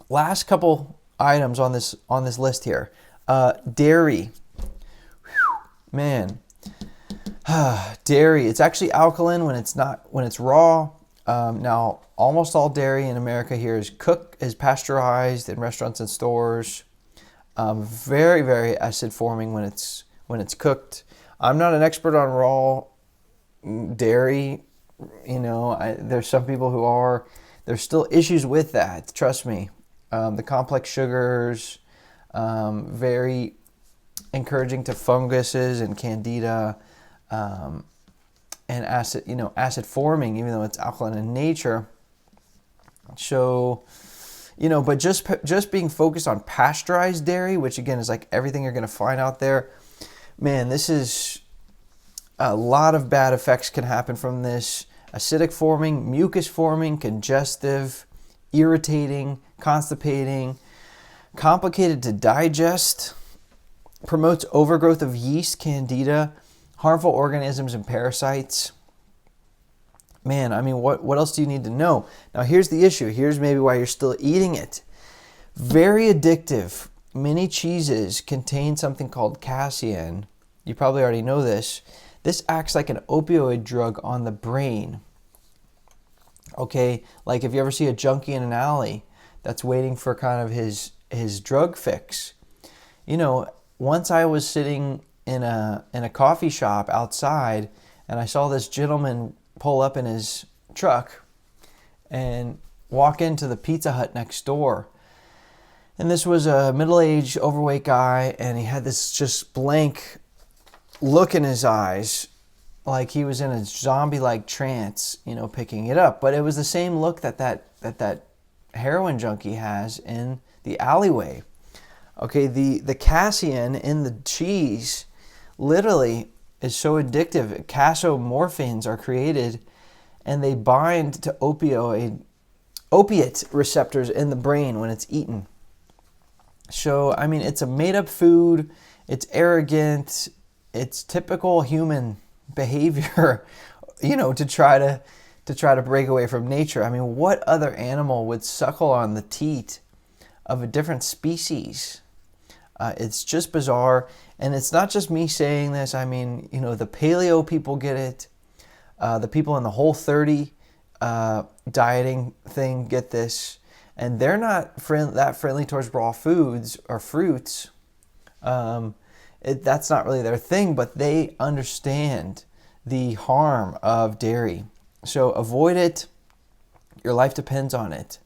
Last couple items on this list here. Dairy. Man, dairy. It's actually alkaline when it's raw. Now, almost all dairy in America here is pasteurized in restaurants and stores. Very, very acid forming when it's cooked. I'm not an expert on raw dairy. There's some people who are. There's still issues with that. Trust me. The complex sugars, very encouraging to funguses and candida, and acid forming, even though it's alkaline in nature. So, but just being focused on pasteurized dairy, which again is like everything you're going to find out there, man, this is a lot of bad effects can happen from this. Acidic forming, mucus forming, congestive, irritating, constipating, complicated to digest, promotes overgrowth of yeast, candida, harmful organisms and parasites. Man, I mean, what else do you need to know? Now, here's the issue. Here's maybe why you're still eating it. Very addictive. Many cheeses contain something called casein. You probably already know this. This acts like an opioid drug on the brain. Okay, like if you ever see a junkie in an alley that's waiting for kind of his drug fix. Once I was sitting in a coffee shop outside, and I saw this gentleman pull up in his truck and walk into the Pizza Hut next door. And this was a middle-aged, overweight guy, and he had this just blank look in his eyes, like he was in a zombie-like trance, picking it up. But it was the same look that heroin junkie has in the alleyway. Okay, the casein in the cheese literally is so addictive. Casomorphins are created, and they bind to opiate receptors in the brain when it's eaten. So, I mean, it's a made-up food. It's arrogant. It's typical human behavior, to try to break away from nature. I mean, what other animal would suckle on the teat of a different species? It's just bizarre. And it's not just me saying this. I mean, the paleo people get it. The people in the Whole30 dieting thing get this. And they're not that friendly towards raw foods or fruits. That's not really their thing, but they understand the harm of dairy. So avoid it. Your life depends on it.